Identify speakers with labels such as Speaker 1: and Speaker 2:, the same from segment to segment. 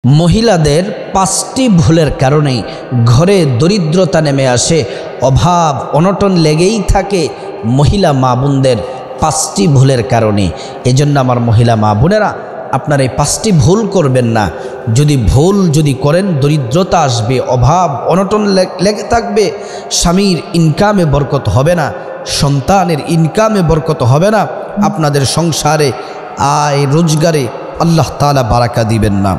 Speaker 1: মহিলাদের ৫টি ভুলের কারণেই ঘরে দরিদ্রতা নেমে আসে, অভাব অনটন লেগেই থাকে মহিলা মা বোনদের ৫টি ভুলের কারণে। এজন্য আমার মহিলা মা বোনেরা, আপনার এই ৫টি ভুল করবেন না। যদি করেন দরিদ্রতা আসবে, অভাব অনটন লেগে থাকবে, স্বামীর ইনকামে বরকত হবে না, সন্তানের ইনকামে বরকত হবে না, আপনাদের সংসারে আয় রোজগারে আল্লাহ তাআলা বারাকা দিবেন না।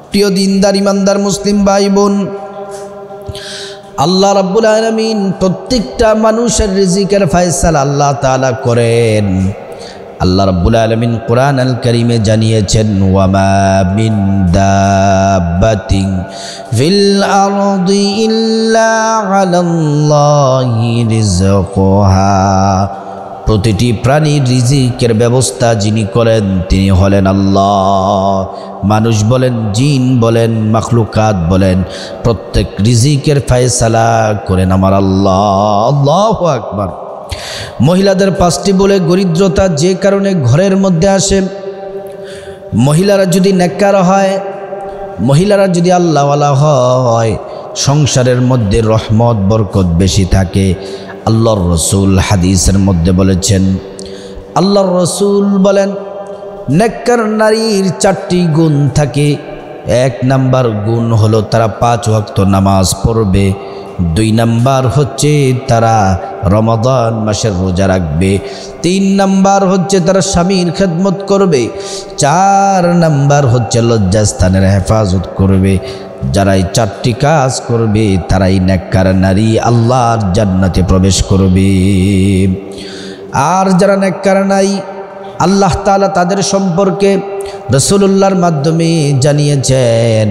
Speaker 1: প্রিয় দিনদার ইমানদার মুসলিম ভাই বোন, আল্লাহ রাব্বুল আলামিন প্রত্যেকটা মানুষের রিজিকের ফয়সালা আল্লাহ তাআলা করেন। আল্লাহ রাব্বুল আলামিন কোরআন আল কারীমে জানিয়েছেন, ওয়ামা মিন দাব্বাতিন ফিল আরদি ইল্লা আলাল্লাহি রিজকুহা। প্রতিটি প্রাণীর রিজিকের ব্যবস্থা যিনি করেন তিনি হলেন আল্লাহ। মানুষ বলেন, জিন বলেন, মাখলুকাত বলেন, প্রত্যেক রিজিকের ফয়সালা করেন আমার আল্লাহ। আল্লাহু আকবার। মহিলাদের ৫টি বলে দরিদ্রতা যে কারণে ঘরের মধ্যে আসে, মহিলারা যদি নেককার হয়, মহিলারা যদি আল্লাহওয়ালা হয়, সংসারের মধ্যে রহমত বরকত বেশি থাকে। আল্লাহর রসুল হাদিসের মধ্যে বলেছেন, আল্লাহর রসুল বলেন, নেককার নারীর 4টি গুণ থাকে। 1 নাম্বার গুণ হলো তারা 5 ওয়াক্ত নামাজ পড়বে। 2 নাম্বার হচ্ছে তারা রমাদান মাসের রোজা রাখবে। 3 নাম্বার হচ্ছে তারা স্বামীর খেদমত করবে। 4 নাম্বার হচ্ছে লজ্জাস্থানের হেফাজত করবে। যারা এই 4টি কাজ করবে তারাই নেককার নারী, আল্লাহর জান্নাতে প্রবেশ করবে। আর যারা নেককার নাই, আল্লাহ তাআলা তাদের সম্পর্কে রাসূলুল্লাহর মাধ্যমে জানিয়েছেন।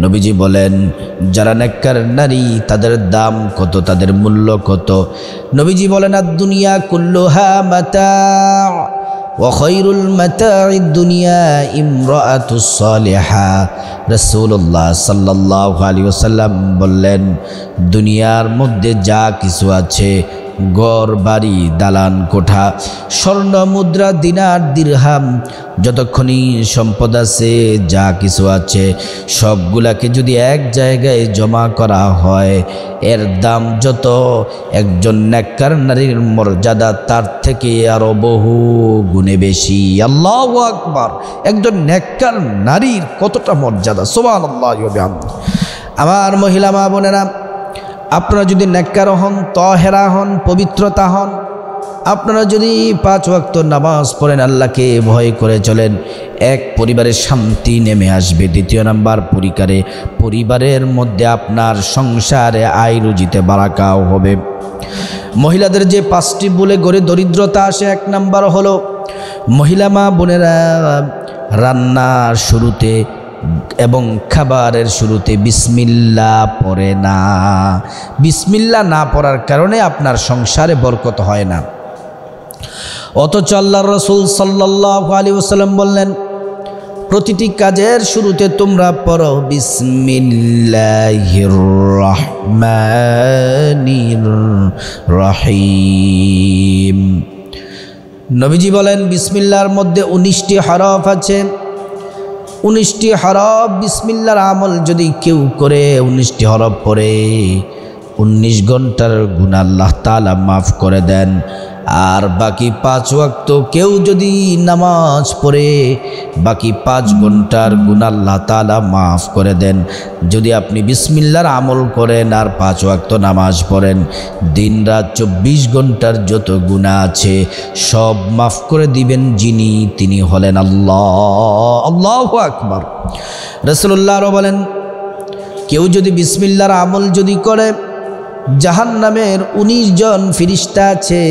Speaker 1: নবীজি বলেন, যারা নেককার নারী তাদের দাম কত, তাদের মূল্য কত। নবীজি বলেন, আদ-দুনিয়া কুল্লুহা মাতা' ওয়া খায়রুল মাতা'id দুনিয়া ইমরাআতুস সালিহা। রাসূলুল্লাহ সাল্লাল্লাহু আলাইহি ওয়াসাল্লাম বললেন, দুনিয়ার মধ্যে যা কিছু আছে, ঘর বাড়ি দালান কোঠা, স্বর্ণ মুদ্রা দিনার দিরহাম, যতক্ষণই সম্পদ আছে, যা কিছু আছে, সবগুলাকে যদি এক জায়গায় জমা করা হয়, এর দাম যত, একজন নেককার নারীর মর্যাদা তার থেকে আরো বহু গুণে বেশি। আল্লাহু আকবার। একজন নেককার নারীর কতটা মর্যাদা, সুবহানাল্লাহি ওয়া বিহামদিহি। আমার মহিলা মা বোনেরা, আপনারা যদি নেককার হন, তাহেরা হন, পবিত্রতা হন, আপনারা যদি 5 ওয়াক্ত নামাজ পড়েন, আল্লাহকে ভয় করে চলেন, এক পরিবারের শান্তি নেমে আসবে। 2 নাম্বার, পরিবারের মধ্যে আপনার সংসারে আয় রুজিতে বারাকাও হবে। মহিলাদের যে 5টি বলে গড়ে দরিদ্রতা আসে, 1 নাম্বার হলো মহিলা মা বোনেরা রান্নার শুরুতে এবং খাবারের শুরুতে বিসমিল্লাহ পড়ে না। বিসমিল্লাহ না পড়ার কারণে আপনার সংসারে বরকত হয় না। অথচ আল্লাহর রাসূল সাল্লাল্লাহু আলাইহি ওয়াসাল্লাম বললেন, প্রতিটি কাজের শুরুতে তোমরা পড়ো বিসমিল্লাহির রহমানির রহিম। নবীজি বলেন, বিসমিল্লাহর মধ্যে 19টি হরফ আছে। 19টি হরফ বিসমিল্লাহর আমল যদি কেউ করে, 19টি হরফ পড়ে, 19 ঘন্টার গুনাহ আল্লাহ তাআলা মাফ করে দেন। আর বাকি 5 ওয়াক্ত কেউ যদি নামাজ পড়ে, বাকি 5 ঘন্টার গুনাহ আল্লাহ তাআলা মাফ করে দেন। যদি আপনি বিসমিল্লাহর আমল করেন আর 5 ওয়াক্ত নামাজ পড়েন, দিন রাত 24 ঘন্টার যত গুনাহ আছে সব মাফ করে দিবেন যিনি, তিনি হলেন আল্লাহ। আল্লাহু আকবার। রাসূলুল্লাহ বলেন, কেউ যদি বিসমিল্লাহর আমল যদি করে, জাহান্নামের 19 জন ফেরেশতা আছে,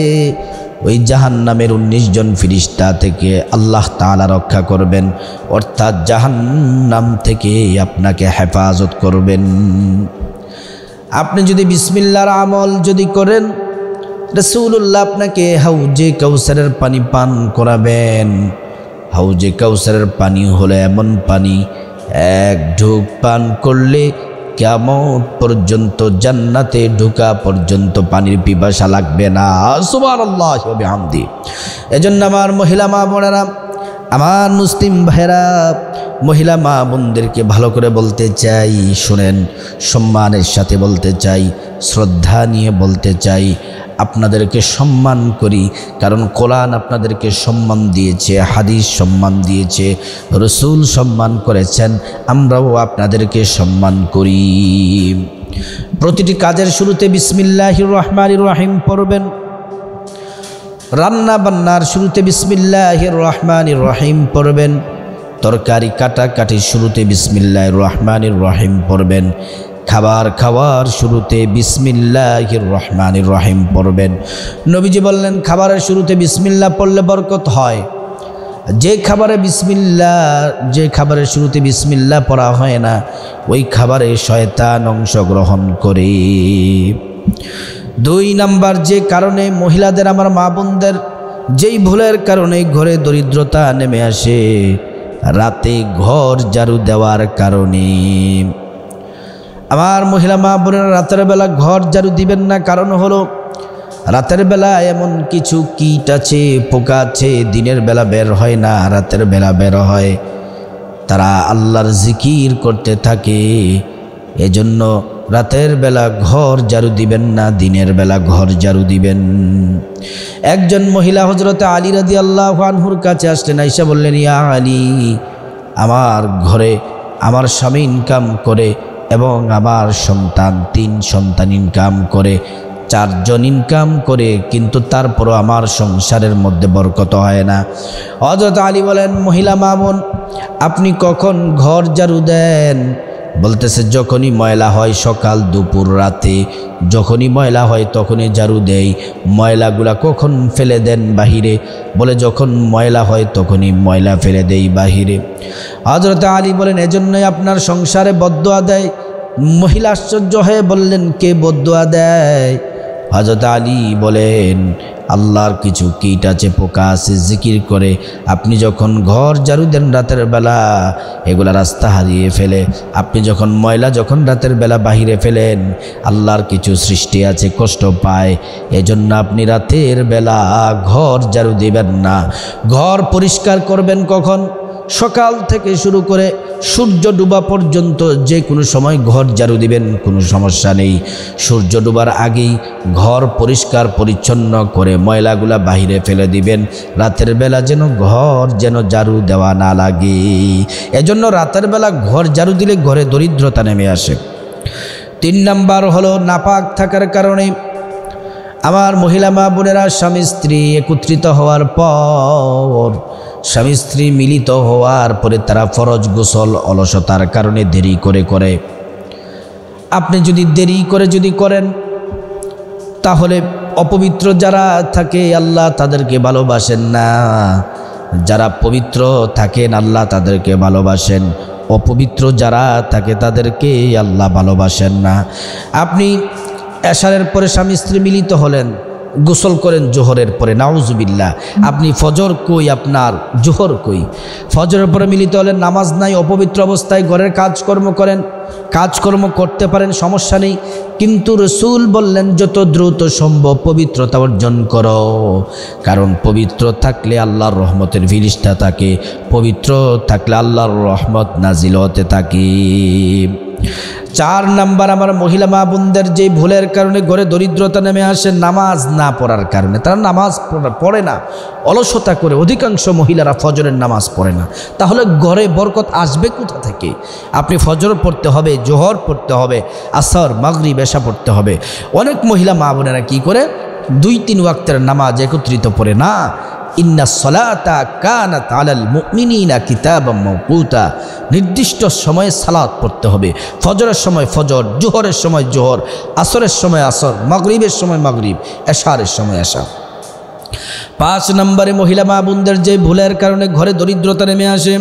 Speaker 1: ওই জাহান্নামের 19 জন ফেরেশতা থেকে আল্লাহ তাআলা রক্ষা করবেন, অর্থাৎ জাহান্নাম থেকে আপনাকে হেফাজত করবেন। আপনি যদি বিসমিল্লাহর আমল যদি করেন, রাসূলুল্লাহ আপনাকে হাউজে কাউসারের পানি পান করাবেন। হাউজে কাউসারের পানি হলো এমন পানি, 1 ঢোক পান করলে কিয়ামত পর্যন্ত, জান্নাতে ঢোকা পর্যন্ত পানির পিপাসা লাগবে না। সুবহানাল্লাহি ওয়া বিহামদিহি। এজন্য আমার মহিলা মা বোনেরা, আমার মুসলিম ভাইরা, মহিলা মা বোনদেরকে ভালো করে বলতে চাই, শুনেন, সম্মানের সাথে বলতে চাই, শ্রদ্ধা নিয়ে বলতে চাই, আপনাদেরকে সম্মান করি, কারণ কোরআন আপনাদেরকে সম্মান দিয়েছে, হাদিস সম্মান দিয়েছে, রসুল সম্মান করেছেন, আমরাও আপনাদেরকে সম্মান করি। প্রতিটি কাজের শুরুতে বিসমিল্লাহির রহমানির রহিম পড়বেন। রান্না বান্নার শুরুতে বিসমিল্লাহির রহমানির রহিম পড়বেন। তরকারি কাটাকাটির শুরুতে বিসমিল্লাহির রহমানির রহিম পড়বেন। খাবার খাওয়ার শুরুতে বিসমিল্লাহির রহমানির রহিম পড়বেন। নবীজি বললেন, খাবারের শুরুতে বিসমিল্লাহ পড়লে বরকত হয়। যে খাবারের শুরুতে বিসমিল্লাহ পড়া হয় না, ওই খাবারে শয়তান অংশগ্রহণ করে। 2 নাম্বার, যে কারণে মহিলাদের, আমার মা বোনদের যেই ভুলের কারণে ঘরে দরিদ্রতা নেমে আসে, রাতে ঘর ঝাড়ু দেওয়ার কারণে। আমার মহিলা মা বোনেরা রাতের বেলা ঘর ঝাড়ু দিবেন না, কারণ হলো রাতের বেলা এমন কিছু কীট আছে, পোকা আছে, দিনের বেলা বের হয় না, রাতের বেলা বের হয়। তারা আল্লাহর জিকির করতে থাকে। এজন্য রাতের বেলা ঘর ঝাড়ু দিবেন না, দিনের বেলা ঘর ঝাড়ু দিবেন। একজন মহিলা হযরতে আলী রাদিয়াল্লাহু আনহুর কাছে আসলেন, আয়েশা বললেন, ইয়া আলী, আমার ঘরে আমার স্বামী ইনকাম করে এবং আমার সন্তান 3 সন্তান ইনকাম করে, 4 জন ইনকাম করে, কিন্তু তারপরও আমার সংসারের মধ্যে বরকত হয় না। হযরত আলী বলেন, মহিলা মা বোন, আপনি কখন ঘর ঝাড়ু দেন? বলতেছে, যখনই ময়লা হয়, সকাল দুপুর রাতে যখনই ময়লা হয় তখনই ঝাড়ু দেই। ময়লাগুলা কখন ফেলে দেন বাহিরে? বলে, যখন ময়লা হয় তখনই ময়লা ফেলে দেই বাহিরে। হযরত আলী বলেন, এজন্যই আপনার সংসারে বদদুয়া দেয়। মহিলা আশ্চর্য হয়ে বললেন, কে বদদুয়া দেয়? হযরত আলী বলেন, আল্লাহর কিছু কীট আছে, পোকা আছে, জিকির করে। আপনি যখন ঘর ঝাড়ু দেন রাতের বেলা, এগুলা রাস্তা হারিয়ে ফেলে। আপনি যখন ময়লা রাতের বেলা বাহিরে ফেলেন, আল্লাহর কিছু সৃষ্টি আছে, কষ্ট পায়। এজন্য আপনি রাতের বেলা ঘর ঝাড়ু দিবেন না। ঘর পরিষ্কার করবেন কখন? সকাল থেকে শুরু করে সূর্য ডুবা পর্যন্ত যে কোনো সময় ঘর ঝাড়ু দিবেন, কোনো সমস্যা নেই। সূর্য ডুবার আগেই ঘর পরিষ্কার পরিচ্ছন্ন করে ময়লাগুলা বাহিরে ফেলে দিবেন। রাতের বেলা ঘর ঝাড়ু দেওয়া না লাগে। এজন্য রাতের বেলা ঘর ঝাড়ু দিলে ঘরে দরিদ্রতা নেমে আসে। 3 নাম্বার হলো নাপাক থাকার কারণে। আমার মহিলা মা বোনেরা, স্বামী স্ত্রী একত্রিত হওয়ার পর, স্বামী স্ত্রী মিলিত হওয়ার পরে তারা ফরজ গোসল অলসতার কারণে দেরি করে। আপনি যদি দেরি করে করেন, তাহলে অপবিত্র যারা থাকে আল্লাহ তাদেরকে ভালোবাসেন না। যারা পবিত্র থাকেন আল্লাহ তাদেরকে ভালোবাসেন। অপবিত্র যারা থাকে তাদেরকে আল্লাহ ভালোবাসেন না। আপনি এশারের পরে স্বামী স্ত্রী মিলিত হলেন, গোসল করেন জোহরের পরে, নাউজুবিল্লাহ। আপনি ফজর কই, আপনার জোহর কই? ফজরের পরে মিলিত হলেন, নামাজ নাই, অপবিত্র অবস্থায় ঘরের কাজকর্ম করেন। কাজকর্ম করতে পারেন, সমস্যা নেই, কিন্তু রসুল বললেন যত দ্রুত সম্ভব পবিত্রতা অর্জন করো, কারণ পবিত্র থাকলে আল্লাহর রহমতের ফিরিস্তা থাকে, পবিত্র থাকলে আল্লাহর রহমত নাজিল হতে থাকে। 4 নাম্বার, আমার মহিলা মা বোনদের যে ভুলের কারণে ঘরে দরিদ্রতা নেমে আসে, নামাজ না পড়ার কারণে। তারা নামাজ পড়ে না, অলসতা করে। অধিকাংশ মহিলারা ফজরের নামাজ পড়ে না। তাহলে ঘরে বরকত আসবে কোথা থেকে? আপনি ফজর পড়তে হবে, জোহর পড়তে হবে, আসর, মাগরিব, এশা পড়তে হবে। অনেক মহিলা মা বোনেরা কি করে? 2-3 ওয়াক্তের নামাজ একত্রিত পড়ে না। ইন্না সলাতা কানাত আলাল মুমিনিনা কিতাবাম মাওকুতা, নির্দিষ্ট সময়ে সালাত পড়তে হবে। ফজরের সময় ফজর, জোহরের সময় জোহর, আসরের সময় আসর, মাগরিবের সময় মাগরিব, এশারের সময় এশা। 5 নম্বরে মহিলা মা বোনদের যে ভুলের কারণে ঘরে দরিদ্রতা নেমে আসে,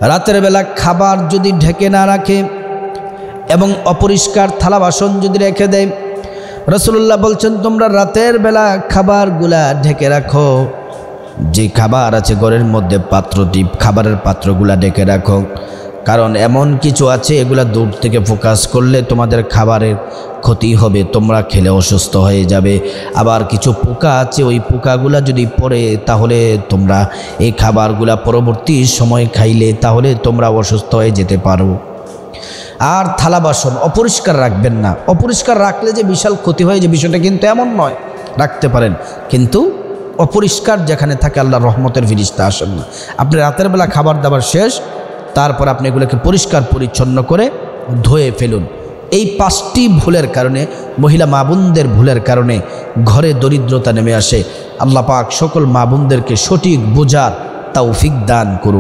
Speaker 1: রাতের বেলা খাবার যদি ঢেকে না রাখে এবং অপরিষ্কার থালা বাসন যদি রেখে দেয়। রাসূলুল্লাহ বলছেন, তোমরা রাতের বেলা খাবারগুলা ঢেকে রাখো। যে খাবার আছে ঘরের মধ্যে, পাত্রটি, খাবারের পাত্রগুলা ঢেকে রাখো। কারণ এমন কিছু আছে এগুলা দূর থেকে ফোকাস করলে তোমাদের খাবারের ক্ষতি হবে, তোমরা খেলে অসুস্থ হয়ে যাবে। আবার কিছু পোকা আছে, ওই পোকাগুলা যদি পড়ে তাহলে তোমরা এই খাবারগুলা পরবর্তী সময় খাইলে তাহলে তোমরা অসুস্থ হয়ে যেতে পারো। আর থালা বাসন অপরিষ্কার রাখবেন না। অপরিষ্কার রাখলে যে বিশাল ক্ষতি হয় যে বিষয়টা কিন্তু এমন নয়, রাখতে পারেন, কিন্তু অপরিষ্কার যেখানে থাকে আল্লাহর রহমতের ফিরিস্তা আসেন না। আপনি রাতের বেলা খাবার দাবার শেষ, তারপর আপনি এগুলোকে পরিষ্কার পরিচ্ছন্ন করে ধুয়ে ফেলুন। এই 5টি ভুলের কারণে, মহিলা মা বোনদের ভুলের কারণে ঘরে দরিদ্রতা নেমে আসে। আল্লাহ পাক সকল মা বোনদেরকে সঠিক বোঝার তৌফিক দান করুন।